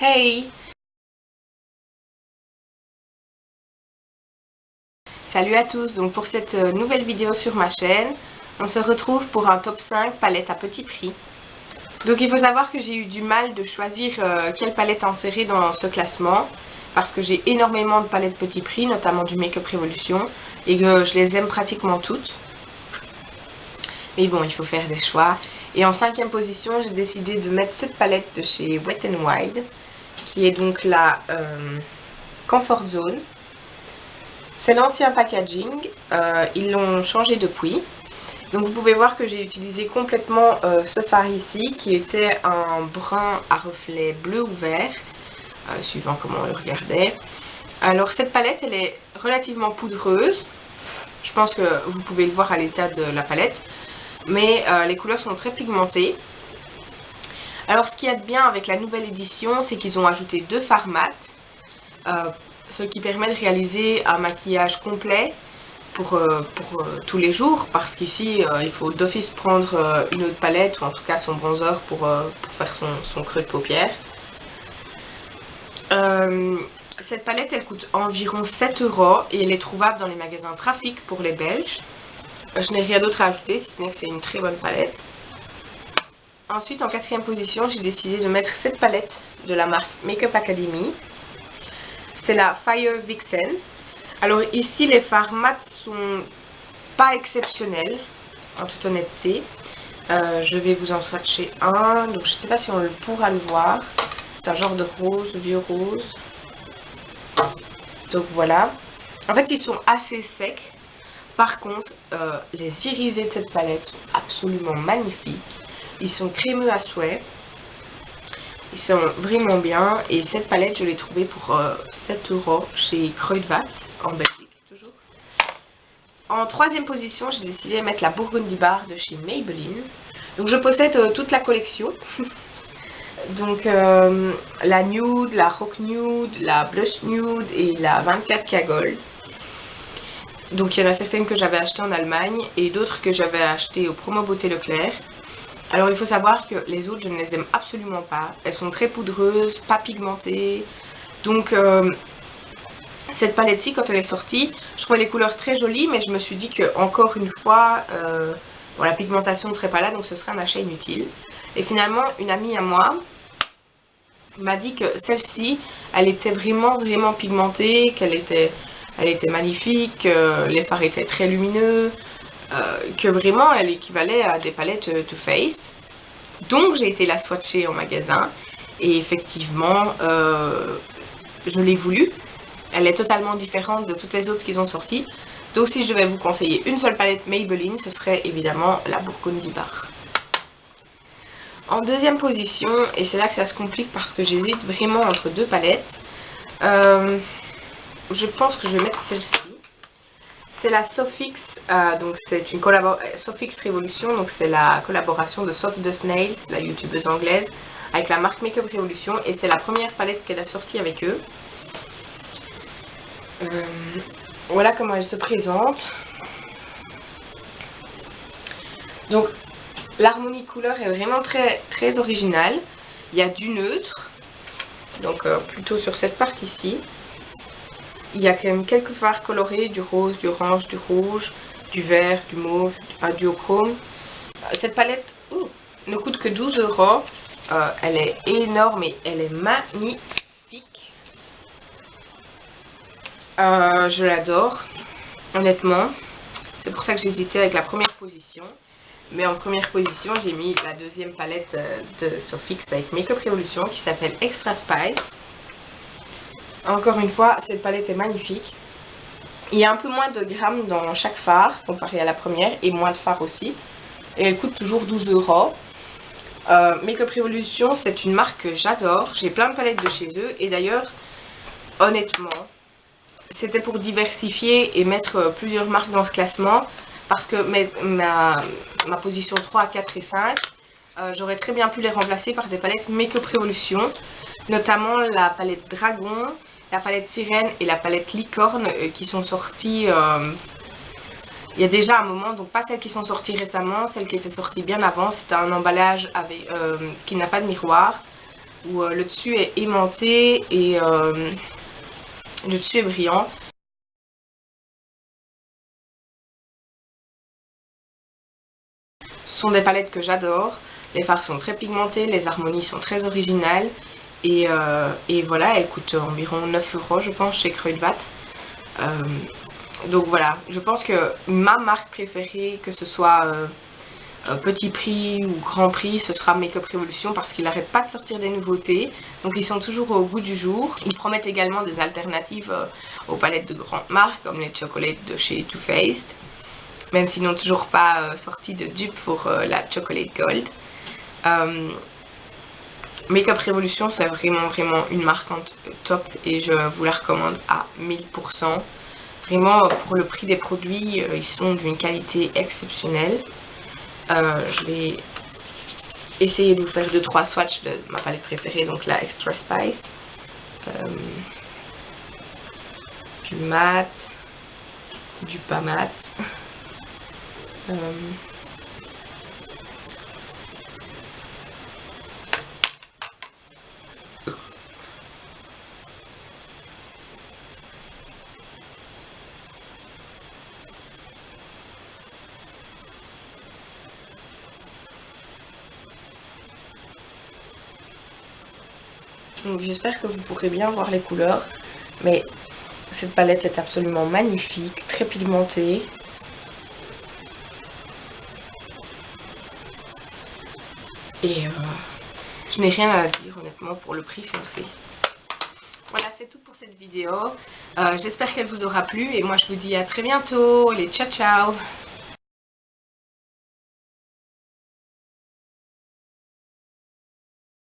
Hey! Salut à tous, donc pour cette nouvelle vidéo sur ma chaîne, on se retrouve pour un top 5 palettes à petit prix. Donc il faut savoir que j'ai eu du mal de choisir quelle palette insérer dans ce classement, parce que j'ai énormément de palettes petit prix, notamment du Make Up Revolution, et que je les aime pratiquement toutes. Mais bon, il faut faire des choix. Et en 5e position, j'ai décidé de mettre cette palette de chez Wet n Wild, qui est donc la Comfort Zone. C'est l'ancien packaging, ils l'ont changé depuis. Donc vous pouvez voir que j'ai utilisé complètement ce fard ici, qui était un brun à reflet bleu ou vert, suivant comment on le regardait. Alors cette palette, elle est relativement poudreuse. Je pense que vous pouvez le voir à l'état de la palette. Mais les couleurs sont très pigmentées. Alors ce qu'il y a de bien avec la nouvelle édition, c'est qu'ils ont ajouté 2 fards mat, ce qui permet de réaliser un maquillage complet pour tous les jours, parce qu'ici il faut d'office prendre une autre palette, ou en tout cas son bronzer pour faire son creux de paupière. Cette palette, elle coûte environ 7 € et elle est trouvable dans les magasins Trafic pour les Belges. Je n'ai rien d'autre à ajouter, si ce n'est que c'est une très bonne palette. Ensuite, en 4e position, j'ai décidé de mettre cette palette de la marque Make Up Academy. C'est la Fire Vixen. Alors ici, les fards mat sont pas exceptionnels, en toute honnêteté. Je vais vous en swatcher un, donc je ne sais pas si on pourra le voir. C'est un genre de rose, vieux rose. Donc voilà. En fait, ils sont assez secs. Par contre, les irisés de cette palette sont absolument magnifiques. Ils sont crémeux à souhait. Ils sont vraiment bien. Et cette palette, je l'ai trouvée pour 7 € chez Kruidvat, en Belgique toujours. En 3e position, j'ai décidé de mettre la Burgundy Bar de chez Maybelline. Donc je possède toute la collection. Donc la Nude, la Rock Nude, la Blush Nude et la 24K Gold. Donc il y en a certaines que j'avais achetées en Allemagne et d'autres que j'avais achetées au Promo Beauté Leclerc. Alors il faut savoir que les autres, je ne les aime absolument pas. Elles sont très poudreuses, pas pigmentées. Donc cette palette-ci, quand elle est sortie, je trouvais les couleurs très jolies, mais je me suis dit que encore une fois, bon, la pigmentation ne serait pas là, donc ce serait un achat inutile. Et finalement, une amie à moi m'a dit que celle-ci, elle était vraiment pigmentée, qu'elle était... Elle était magnifique, les fards étaient très lumineux, que vraiment elle équivalait à des palettes Too Faced. Donc j'ai été la swatcher en magasin et effectivement je l'ai voulu. Elle est totalement différente de toutes les autres qu'ils ont sorties. Donc si je devais vous conseiller une seule palette Maybelline, ce serait évidemment la Burgundy Bar. En 2e position, et c'est là que ça se complique parce que j'hésite vraiment entre 2 palettes, je pense que je vais mettre celle-ci. C'est la Sofix, donc c'est une collaboration, Sofix Revolution, donc c'est la collaboration de Soft the Snails, la youtubeuse anglaise, avec la marque Make Up Revolution, et c'est la première palette qu'elle a sortie avec eux. Voilà comment elle se présente. Donc l'harmonie couleur est vraiment très originale. Il y a du neutre, donc plutôt sur cette partie-ci. Il y a quand même quelques fards colorés, du rose, du orange, du rouge, du vert, du mauve, du duochrome. Cette palette ne coûte que 12 €. Elle est énorme et elle est magnifique. Je l'adore, honnêtement. C'est pour ça que j'hésitais avec la première position. Mais en première position, j'ai mis la 2e palette de Sofix avec Make Up Revolution qui s'appelle Extra Spice. Encore une fois, cette palette est magnifique. Il y a un peu moins de grammes dans chaque fard comparé à la première et moins de fard aussi. Et elle coûte toujours 12 €. Make Up Revolution, c'est une marque que j'adore. J'ai plein de palettes de chez eux. Et d'ailleurs, honnêtement, c'était pour diversifier et mettre plusieurs marques dans ce classement. Parce que ma position 3, 4 et 5, j'aurais très bien pu les remplacer par des palettes Make Up Revolution. Notamment la palette Dragon, la palette Sirène et la palette Licorne qui sont sorties il y a déjà un moment, donc pas celles qui sont sorties récemment, celles qui étaient sorties bien avant. C'était un emballage avec, qui n'a pas de miroir. où le dessus est aimanté et le dessus est brillant. Ce sont des palettes que j'adore. Les fards sont très pigmentés, les harmonies sont très originales. Et voilà, elles coûtent environ 9 € je pense chez Kruidvat. Donc voilà, je pense que ma marque préférée, que ce soit petit prix ou grand prix, ce sera Make-up Revolution parce qu'ils n'arrêtent pas de sortir des nouveautés. Donc ils sont toujours au goût du jour. Ils promettent également des alternatives aux palettes de grandes marques comme les chocolates de chez Too Faced. Même s'ils n'ont toujours pas sorti de dupe pour la Chocolate Gold. Make-up Revolution, c'est vraiment une marque en top et je vous la recommande à 1000%. Vraiment, pour le prix des produits, ils sont d'une qualité exceptionnelle. Je vais essayer de vous faire 2-3 swatchs de ma palette préférée, donc la Extra Spice. Du mat, du pas mat. Donc j'espère que vous pourrez bien voir les couleurs, mais cette palette est absolument magnifique, très pigmentée. Et je n'ai rien à dire honnêtement pour le prix foncé. Voilà, c'est tout pour cette vidéo. J'espère qu'elle vous aura plu et moi je vous dis à très bientôt. Allez, ciao ciao!